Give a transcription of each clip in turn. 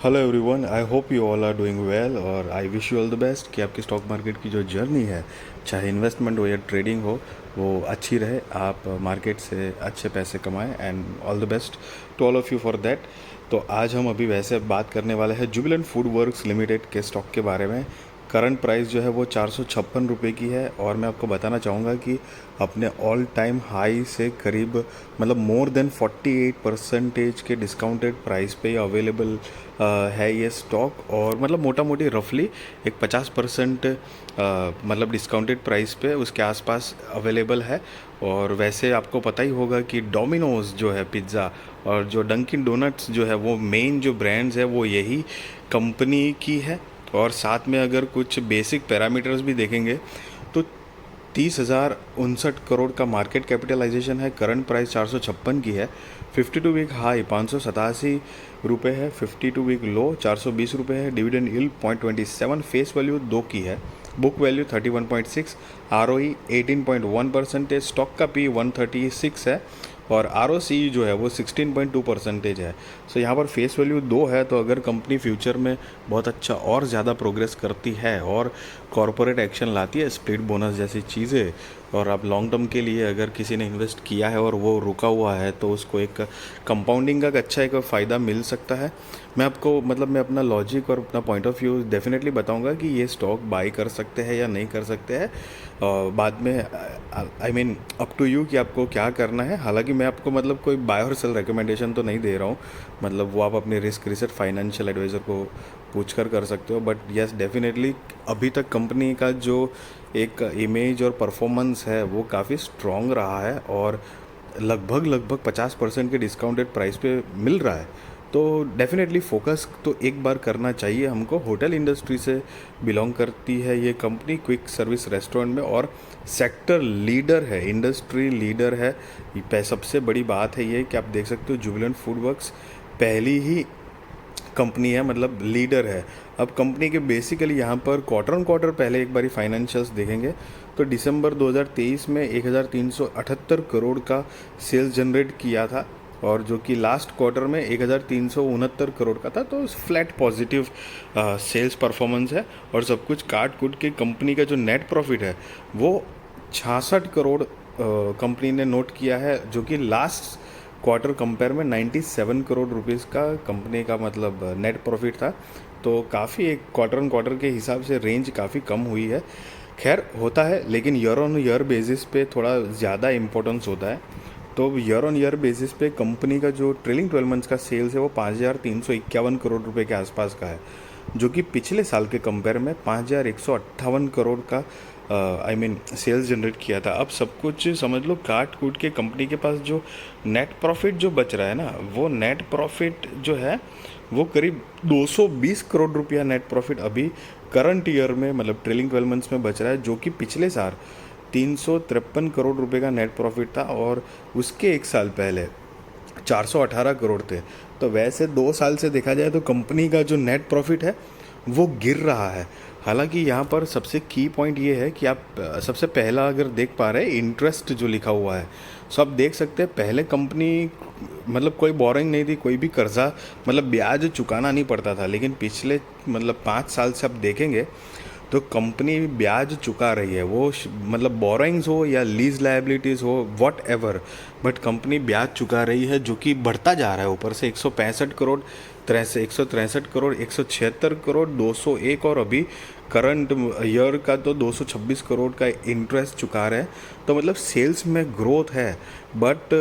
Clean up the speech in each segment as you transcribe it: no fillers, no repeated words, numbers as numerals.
Hello everyone, I hope you all are doing well और I wish you all the best कि आपकी stock market की जो journey है, चाहे इन्वेस्टमेंट हो या ट्रेडिंग हो, वो अच्छी रहे। आप मार्केट से अच्छे पैसे कमाएं and all the best to all of you for that. तो आज हम अभी वैसे बात करने वाले हैं जुबिलेंट फूड वर्क्स लिमिटेड के स्टॉक के बारे में। करंट प्राइस जो है वो 456 रुपये की है और मैं आपको बताना चाहूँगा कि अपने ऑल टाइम हाई से करीब मतलब मोर देन 48% के डिस्काउंटेड प्राइस पे अवेलेबल है ये स्टॉक। और मतलब मोटा मोटी रफली एक 50% मतलब डिस्काउंटेड प्राइस पे उसके आसपास अवेलेबल है। और वैसे आपको पता ही होगा कि डोमिनोज़ जो है पिज़्ज़ा और जो डंकिन डोनट्स जो है वो मेन जो ब्रांड्स है वो यही कंपनी की है। और साथ में अगर कुछ बेसिक पैरामीटर्स भी देखेंगे तो 30,059 करोड़ का मार्केट कैपिटलाइजेशन है। करंट प्राइस 456 की है। 52 वीक हाई 587 रुपये है। 52 वीक लो 420 रुपये है। डिविडेंड यील्ड 0.27, फेस वैल्यू 2 की है। बुक वैल्यू 31.6, ROE 18.1%, स्टॉक का पी 136 है और ROC जो है वो 16.2% है। सो यहाँ पर फेस वैल्यू 2 है। तो अगर कंपनी फ्यूचर में बहुत अच्छा और ज़्यादा प्रोग्रेस करती है और कॉरपोरेट एक्शन लाती है, स्प्लिट बोनस जैसी चीज़ें, और आप लॉन्ग टर्म के लिए अगर किसी ने इन्वेस्ट किया है और वो रुका हुआ है तो उसको एक कंपाउंडिंग का अच्छा एक फ़ायदा मिल सकता है। मैं आपको मतलब मैं अपना लॉजिक और अपना पॉइंट ऑफ व्यू डेफिनेटली बताऊंगा कि ये स्टॉक बाई कर सकते हैं या नहीं कर सकते हैं। बाद में I mean up to you कि आपको क्या करना है। हालांकि मैं आपको मतलब कोई बाय और सेल रिकमेंडेशन तो नहीं दे रहा हूँ, मतलब वो आप अपने रिस्क रिसर्च फाइनेंशियल एडवाइज़र को पूछ कर सकते हो। बट यस डेफिनेटली अभी तक कंपनी का जो एक इमेज और परफॉर्मेंस है वो काफ़ी स्ट्रॉन्ग रहा है और लगभग 50% के डिस्काउंटेड प्राइस पे मिल रहा है। तो डेफिनेटली फोकस तो एक बार करना चाहिए हमको। होटल इंडस्ट्री से बिलोंग करती है ये कंपनी, क्विक सर्विस रेस्टोरेंट में, और सेक्टर लीडर है, इंडस्ट्री लीडर है। सबसे बड़ी बात है ये कि आप देख सकते हो जुबिलेंट फूड वर्क्स पहली ही कंपनी है, मतलब लीडर है। अब कंपनी के बेसिकली यहाँ पर क्वार्टर ऑन क्वार्टर पहले एक बारी फाइनेंशियल्स देखेंगे तो दिसंबर 2023 में 1378 करोड़ का सेल्स जनरेट किया था और जो कि लास्ट क्वार्टर में 1369 करोड़ का था। तो फ्लैट पॉजिटिव सेल्स परफॉर्मेंस है। और सब कुछ काट कूट के कंपनी का जो नेट प्रॉफिट है वो 66 करोड़ कंपनी ने नोट किया है, जो कि लास्ट क्वार्टर कंपेयर में 97 करोड़ रुपीस का कंपनी का मतलब नेट प्रॉफिट था। तो काफ़ी एक क्वार्टर ऑन क्वार्टर के हिसाब से रेंज काफ़ी कम हुई है। खैर होता है, लेकिन ईयर ऑन ईयर बेसिस पे थोड़ा ज़्यादा इम्पोर्टेंस होता है। तो ईयर ऑन ईयर बेसिस पे कंपनी का जो ट्रेलिंग 12 मंथ्स का सेल्स है वो 5,351 करोड़ रुपए के आसपास का है, जो कि पिछले साल के कंपेयर में 5,158 करोड़ का आई मीन सेल्स जनरेट किया था। अब सब कुछ समझ लो काट कूट के कंपनी के पास जो नेट प्रॉफिट जो बच रहा है ना, वो नेट प्रॉफिट जो है वो करीब 220 करोड़ रुपया नेट प्रॉफिट अभी करंट ईयर में मतलब ट्रेलिंग 12 मंथ्स में बच रहा है, जो कि पिछले साल 353 करोड़ रुपए का नेट प्रॉफिट था और उसके एक साल पहले 418 करोड़ थे। तो वैसे 2 साल से देखा जाए तो कंपनी का जो नेट प्रॉफिट है वो गिर रहा है। हालांकि यहाँ पर सबसे की पॉइंट ये है कि आप सबसे पहला अगर देख पा रहे हैं इंटरेस्ट जो लिखा हुआ है, सो आप देख सकते हैं पहले कंपनी मतलब कोई बोरिंग नहीं थी, कोई भी कर्जा मतलब ब्याज चुकाना नहीं पड़ता था। लेकिन पिछले मतलब 5 साल से आप देखेंगे तो कंपनी ब्याज चुका रही है, वो मतलब बोरोइंग्स हो या लीज लायबिलिटीज़ हो वॉट एवर, बट कंपनी ब्याज चुका रही है, जो कि बढ़ता जा रहा है। ऊपर से 165 करोड़ 163 करोड़ 176 करोड़ 201 और अभी करंट ईयर का तो 226 करोड़ का इंटरेस्ट चुका रहे हैं। तो मतलब सेल्स में ग्रोथ है, बट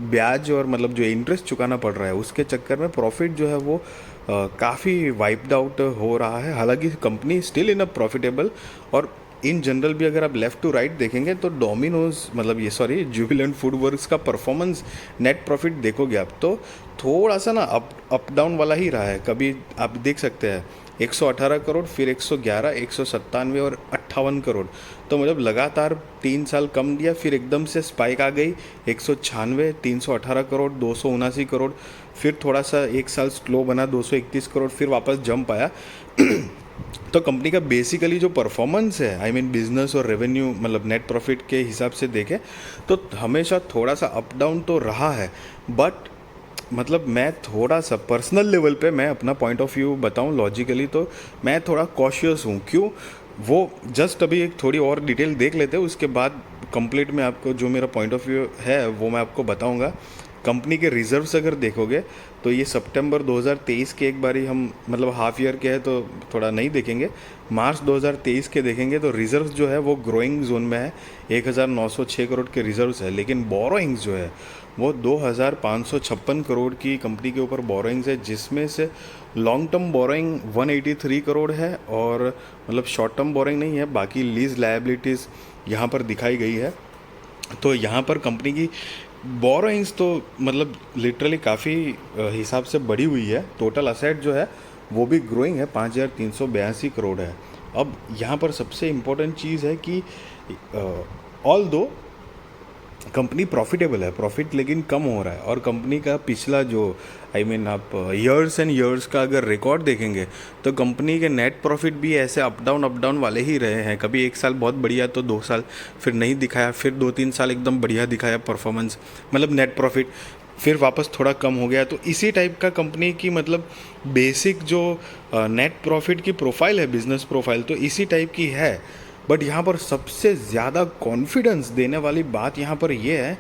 ब्याज और मतलब जो इंटरेस्ट चुकाना पड़ रहा है उसके चक्कर में प्रॉफिट जो है वो काफ़ी वाइप्ड आउट हो रहा है। हालांकि company still in a profitable. और इन जनरल भी अगर आप लेफ़्ट टू राइट देखेंगे तो डोमिनोज मतलब ये सॉरी जुबिलेंट फूड वर्क्स का परफॉर्मेंस नेट प्रॉफिट देखोगे आप तो थोड़ा सा ना अप डाउन वाला ही रहा है। कभी आप देख सकते हैं 118 करोड़, फिर 111, 197 और 58 करोड़। तो मतलब लगातार 3 साल कम दिया, फिर एकदम से स्पाइक आ गई 196, 318 करोड़, 279 करोड़, फिर थोड़ा सा एक साल स्लो बना 231 करोड़, फिर वापस जंप आया। तो कंपनी का बेसिकली जो परफॉर्मेंस है आई मीन बिजनेस और रेवेन्यू मतलब नेट प्रॉफिट के हिसाब से देखें तो हमेशा थोड़ा सा अप डाउन तो रहा है। बट मतलब मैं थोड़ा सा पर्सनल लेवल पे मैं अपना पॉइंट ऑफ व्यू बताऊं लॉजिकली, तो मैं थोड़ा कॉशियस हूँ। क्यों? वो जस्ट अभी एक थोड़ी और डिटेल देख लेते हैं, उसके बाद कंप्लीट में आपको जो मेरा पॉइंट ऑफ व्यू है वो मैं आपको बताऊंगा। कंपनी के रिजर्व्स अगर देखोगे तो ये सितंबर 2023 के एक बारी हम मतलब हाफ ईयर के है तो थोड़ा नहीं देखेंगे, मार्च 2023 के देखेंगे तो रिजर्व्स जो है वो ग्रोइंग जोन में है, 1906 करोड़ के रिजर्व्स है। लेकिन बोरोइंग्स जो है वो 2556 करोड़ की कंपनी के ऊपर बोरोइंग्स है, जिसमें से लॉन्ग टर्म बोरोइंग 183 करोड़ है, और मतलब शॉर्ट टर्म बोरोइंग नहीं है, बाकी लीज लायबिलिटीज़ यहाँ पर दिखाई गई है। तो यहाँ पर कंपनी की बोरोइंग्स तो मतलब लिटरली काफ़ी हिसाब से बढ़ी हुई है। टोटल असेट जो है वो भी ग्रोइंग है, 5382 करोड़ है। अब यहाँ पर सबसे इम्पोर्टेंट चीज़ है कि ऑल दो कंपनी प्रॉफिटेबल है, प्रॉफिट लेकिन कम हो रहा है, और कंपनी का पिछला जो आप ईयर्स एंड ईयर्स का अगर रिकॉर्ड देखेंगे तो कंपनी के नेट प्रॉफिट भी ऐसे अप डाउन वाले ही रहे हैं। कभी एक साल बहुत बढ़िया तो 2 साल फिर नहीं दिखाया, फिर 2-3 साल एकदम बढ़िया दिखाया परफॉर्मेंस, मतलब नेट प्रॉफिट, फिर वापस थोड़ा कम हो गया। तो इसी टाइप का कंपनी की मतलब बेसिक जो नेट प्रॉफिट की प्रोफाइल है, बिजनेस प्रोफाइल, तो इसी टाइप की है। बट यहाँ पर सबसे ज़्यादा कॉन्फिडेंस देने वाली बात यहाँ पर यह है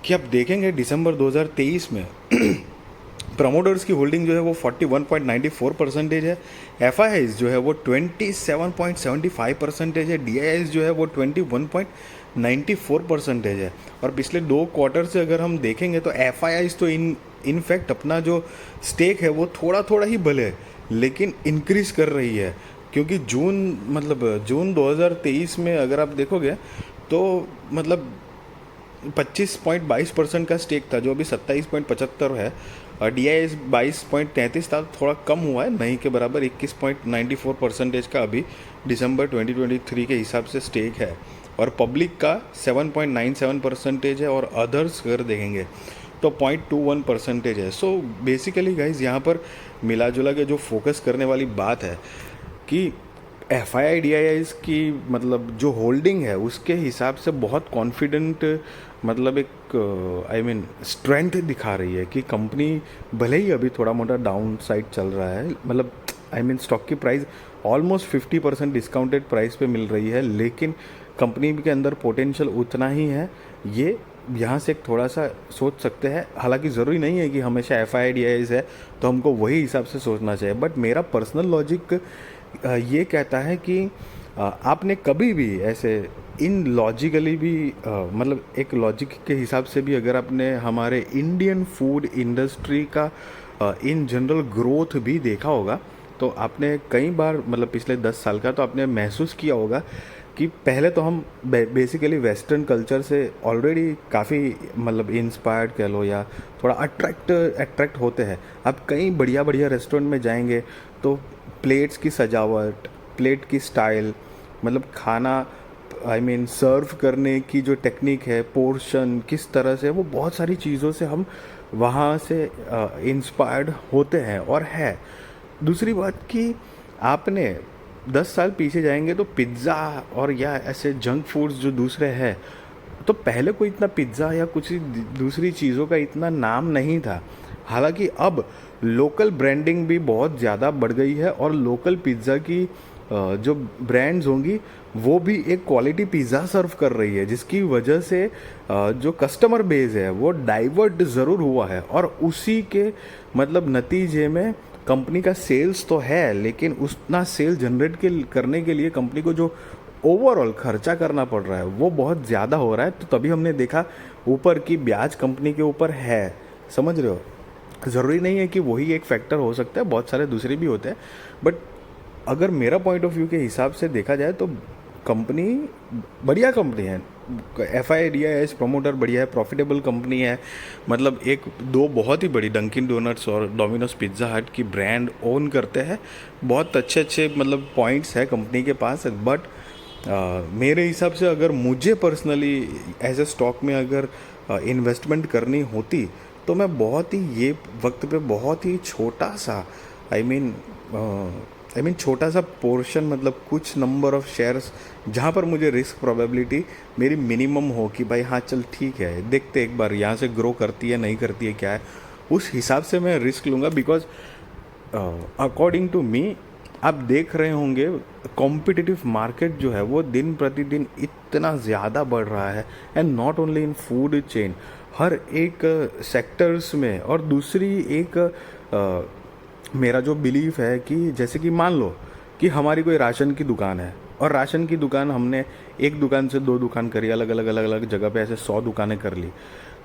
कि आप देखेंगे दिसंबर 2023 में प्रमोटर्स की होल्डिंग जो है वो 41.94% है, एफ जो है वो 27.75% है, डी जो है वो 21.94% है। और पिछले 2 क्वार्टर से अगर हम देखेंगे तो एफ तो इनफैक्ट अपना जो स्टेक है वो थोड़ा थोड़ा ही भले लेकिन इंक्रीज़ कर रही है। क्योंकि जून 2023 में अगर आप देखोगे तो मतलब 25.22% का स्टेक था, जो अभी 27.75 है, और डी आई एस 22.33 था, थोड़ा कम हुआ है, नहीं के बराबर 21.94% का अभी दिसंबर 2023 के हिसाब से स्टेक है। और पब्लिक का 7.97% है, और अदर्स अगर देखेंगे तो 0.21% है। सो बेसिकली गाइज यहाँ पर मिला जुला के जो फोकस करने वाली बात है कि एफ आई डी आई की मतलब जो होल्डिंग है उसके हिसाब से बहुत कॉन्फिडेंट मतलब एक स्ट्रेंथ दिखा रही है कि कंपनी भले ही अभी थोड़ा मोटा डाउन साइड चल रहा है, मतलब स्टॉक की प्राइस ऑलमोस्ट 50% डिस्काउंटेड प्राइस पे मिल रही है, लेकिन कंपनी के अंदर पोटेंशियल उतना ही है। ये यहाँ से एक थोड़ा सा सोच सकते हैं, हालांकि ज़रूरी नहीं है कि हमेशा एफ आई डी आई है तो हमको वही हिसाब से सोचना चाहिए। बट मेरा पर्सनल लॉजिक ये कहता है कि आपने कभी भी ऐसे इन लॉजिकली भी मतलब एक लॉजिक के हिसाब से भी अगर आपने हमारे इंडियन फूड इंडस्ट्री का इन जनरल ग्रोथ भी देखा होगा तो आपने कई बार मतलब पिछले 10 साल का तो आपने महसूस किया होगा कि पहले तो हम बेसिकली वेस्टर्न कल्चर से ऑलरेडी काफ़ी मतलब इंस्पायर्ड कह लो या थोड़ा अट्रैक्ट होते हैं। आप कई बढ़िया बढ़िया रेस्टोरेंट में जाएंगे तो प्लेट्स की सजावट, प्लेट की स्टाइल, मतलब खाना सर्व करने की जो टेक्निक है, पोर्शन किस तरह से, वो बहुत सारी चीज़ों से हम वहाँ से इंस्पायर्ड होते हैं और है। दूसरी बात कि आपने 10 साल पीछे जाएंगे तो पिज़्ज़ा और या ऐसे जंक फूड्स जो दूसरे हैं, तो पहले कोई इतना पिज़्ज़ा या कुछ दूसरी चीज़ों का इतना नाम नहीं था। हालांकि अब लोकल ब्रांडिंग भी बहुत ज़्यादा बढ़ गई है और लोकल पिज़्ज़ा की जो ब्रांड्स होंगी वो भी एक क्वालिटी पिज़्ज़ा सर्व कर रही है, जिसकी वजह से जो कस्टमर बेस है वो डाइवर्ट ज़रूर हुआ है, और उसी के मतलब नतीजे में कंपनी का सेल्स तो है, लेकिन उतना सेल जनरेट करने के लिए कंपनी को जो ओवरऑल खर्चा करना पड़ रहा है वो बहुत ज़्यादा हो रहा है। तो तभी हमने देखा ऊपर की ब्याज कंपनी के ऊपर है, समझ रहे हो। ज़रूरी नहीं है कि वही एक फैक्टर हो सकता है, बहुत सारे दूसरे भी होते हैं। बट अगर मेरा पॉइंट ऑफ व्यू के हिसाब से देखा जाए तो कंपनी बढ़िया कंपनी है, F I D I S promoter बढ़िया है, प्रॉफिटेबल कंपनी है। मतलब एक दो बहुत ही बड़ी डंकिन डोनट्स और डोमिनोज पिज़्ज़ा हट की ब्रांड ओन करते हैं, बहुत अच्छे अच्छे मतलब पॉइंट्स है कंपनी के पास। बट मेरे हिसाब से अगर मुझे पर्सनली एज ए स्टॉक में अगर इन्वेस्टमेंट करनी होती तो मैं बहुत ही ये वक्त पे बहुत ही छोटा सा छोटा सा पोर्शन, मतलब कुछ नंबर ऑफ शेयर्स जहाँ पर मुझे रिस्क प्रोबेबिलिटी मेरी मिनिमम हो कि भाई हाँ चल ठीक है, देखते एक बार यहाँ से ग्रो करती है नहीं करती है क्या है, उस हिसाब से मैं रिस्क लूँगा, बिकॉज अकॉर्डिंग टू मी आप देख रहे होंगे कॉम्पिटिटिव मार्केट जो है वो दिन प्रतिदिन इतना ज़्यादा बढ़ रहा है, and not only in food chain, हर एक सेक्टर्स में। और दूसरी एक मेरा जो बिलीफ है कि जैसे कि मान लो कि हमारी कोई राशन की दुकान है, और राशन की दुकान हमने एक दुकान से 2 दुकान करी, अलग अलग अलग अलग जगह पे ऐसे 100 दुकानें कर ली,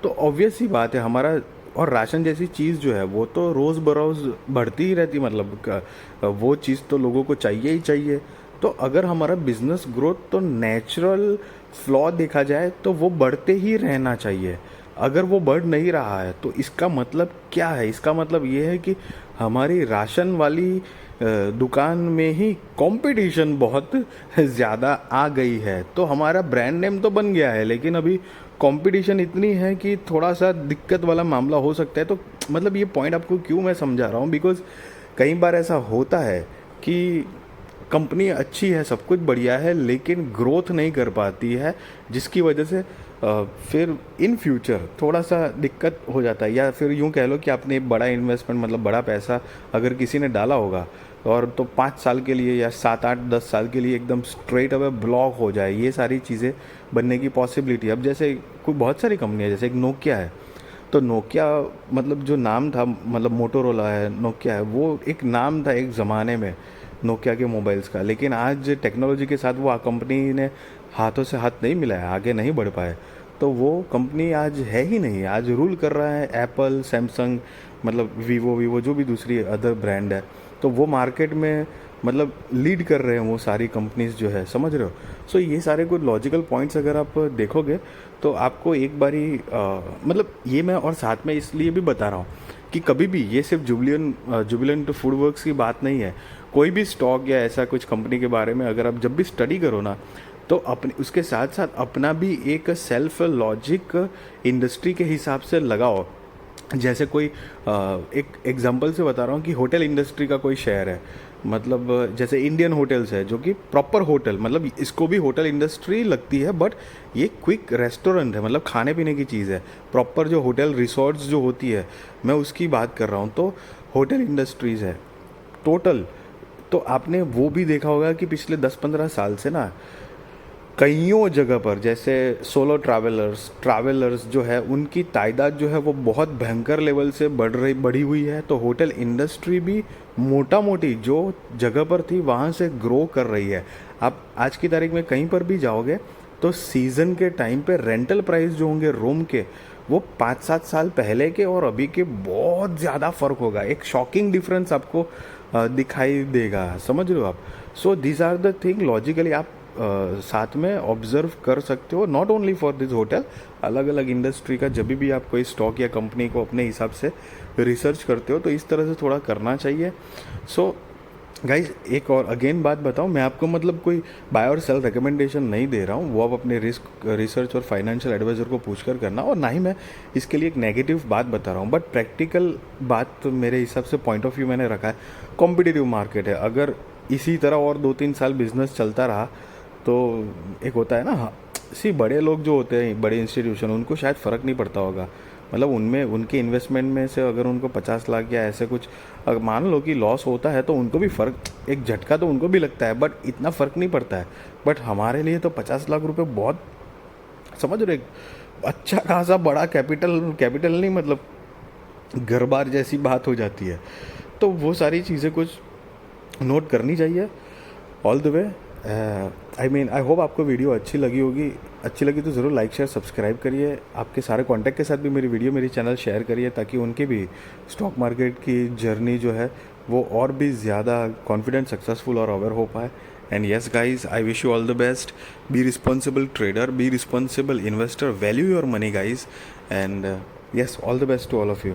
तो ऑब्वियस ही बात है हमारा, और राशन जैसी चीज़ जो है वो तो रोज़ बरोज़ बढ़ती ही रहती, मतलब वो चीज़ तो लोगों को चाहिए ही चाहिए। तो अगर हमारा बिजनेस ग्रोथ तो नेचुरल फ्लॉ देखा जाए तो वो बढ़ते ही रहना चाहिए। अगर वो बढ़ नहीं रहा है तो इसका मतलब क्या है? इसका मतलब ये है कि हमारी राशन वाली दुकान में ही कंपटीशन बहुत ज़्यादा आ गई है। तो हमारा ब्रांड नेम तो बन गया है, लेकिन अभी कंपटीशन इतनी है कि थोड़ा सा दिक्कत वाला मामला हो सकता है। तो मतलब ये पॉइंट आपको क्यों मैं समझा रहा हूँ, बिकॉज कई बार ऐसा होता है कि कंपनी अच्छी है, सब कुछ बढ़िया है, लेकिन ग्रोथ नहीं कर पाती है, जिसकी वजह से फिर इन फ्यूचर थोड़ा सा दिक्कत हो जाता है। या फिर यूँ कह लो कि आपने बड़ा इन्वेस्टमेंट, मतलब बड़ा पैसा अगर किसी ने डाला होगा और तो 5 साल के लिए या 7 8 10 साल के लिए एकदम स्ट्रेट अवे ब्लॉक हो जाए, ये सारी चीज़ें बनने की पॉसिबिलिटी। अब जैसे कोई बहुत सारी कंपनियाँ, जैसे एक नोकिया है, तो नोकिया मतलब जो नाम था, मतलब मोटोरोला है, नोकिया है, वो एक नाम था एक ज़माने में नोकिया के मोबाइल्स का, लेकिन आज टेक्नोलॉजी के साथ वो कंपनी ने हाथों से हाथ नहीं मिलाया, आगे नहीं बढ़ पाए, तो वो कंपनी आज है ही नहीं। आज रूल कर रहा है एप्पल, सैमसंग, मतलब वीवो जो भी दूसरी अदर ब्रांड है, तो वो मार्केट में मतलब लीड कर रहे हैं वो सारी कंपनीज जो है, समझ रहे हो। सो ये सारे कुछ लॉजिकल पॉइंट्स अगर आप देखोगे तो आपको एक बारी मतलब ये मैं और साथ में इसलिए भी बता रहा हूँ कि कभी भी ये सिर्फ जुबिलेंट फूड वर्क्स की बात नहीं है। कोई भी स्टॉक या ऐसा कुछ कंपनी के बारे में अगर आप जब भी स्टडी करो ना, तो अपने उसके साथ साथ अपना भी एक सेल्फ लॉजिक इंडस्ट्री के हिसाब से लगाओ। जैसे कोई एक एग्जांपल से बता रहा हूँ कि होटल इंडस्ट्री का कोई शेयर है, मतलब जैसे इंडियन होटल्स है जो कि प्रॉपर होटल, मतलब इसको भी होटल इंडस्ट्री लगती है, बट ये क्विक रेस्टोरेंट है, मतलब खाने पीने की चीज़ है। प्रॉपर जो होटल रिसोर्ट्स जो होती है, मैं उसकी बात कर रहा हूँ। तो होटल इंडस्ट्रीज़ है टोटल, तो आपने वो भी देखा होगा कि पिछले 10-15 साल से ना कईयों जगह पर, जैसे सोलो ट्रैवलर्स जो है उनकी तादाद जो है वो बहुत भयंकर लेवल से बढ़ी हुई है। तो होटल इंडस्ट्री भी मोटा मोटी जो जगह पर थी वहाँ से ग्रो कर रही है। आप आज की तारीख में कहीं पर भी जाओगे तो सीज़न के टाइम पे रेंटल प्राइस जो होंगे रूम के, वो 5-7 साल पहले के और अभी के बहुत ज़्यादा फ़र्क होगा। एक शॉकिंग डिफरेंस आपको दिखाई देगा, समझ रहे हो आप। So these are the thing logically आप साथ में ऑब्जर्व कर सकते हो, not only for this hotel, अलग अलग इंडस्ट्री का जब भी आप कोई स्टॉक या कंपनी को अपने हिसाब से रिसर्च करते हो तो इस तरह से थोड़ा करना चाहिए। सो गाइज एक और अगेन बात बताऊं, मैं आपको मतलब कोई बाय और सेल रिकमेंडेशन नहीं दे रहा हूं, वो आप अपने रिसर्च और फाइनेंशियल एडवाइज़र को पूछकर करना, और ना ही मैं इसके लिए एक नेगेटिव बात बता रहा हूं, बट प्रैक्टिकल बात तो मेरे हिसाब से पॉइंट ऑफ व्यू मैंने रखा है। कॉम्पिटिटिव मार्केट है, अगर इसी तरह और 2-3 साल बिजनेस चलता रहा तो एक होता है ना, बड़े लोग जो होते हैं, बड़े इंस्टीट्यूशन, उनको शायद फ़र्क नहीं पड़ता होगा, मतलब उनमें उनके इन्वेस्टमेंट में से अगर उनको 50 लाख या ऐसे कुछ अगर मान लो कि लॉस होता है तो उनको भी फ़र्क, एक झटका तो उनको भी लगता है, बट इतना फ़र्क नहीं पड़ता है। बट हमारे लिए तो 50 लाख रुपए बहुत, समझ रहे, अच्छा खासा बड़ा कैपिटल नहीं, मतलब घर बार जैसी बात हो जाती है। तो वो सारी चीज़ें कुछ नोट करनी चाहिए all the way. I hope आपको वीडियो अच्छी लगी होगी। अच्छी लगी तो ज़रूर लाइक शेयर सब्सक्राइब करिए। आपके सारे कॉन्टैक्ट के साथ भी मेरी चैनल शेयर करिए, ताकि उनकी भी स्टॉक मार्केट की जर्नी जो है वो और भी ज़्यादा कॉन्फिडेंट, सक्सेसफुल और अवेयर हो पाए। And yes guys, I wish you all the best. Be responsible trader, be responsible investor, value your money guys, and yes, all the best to all of you.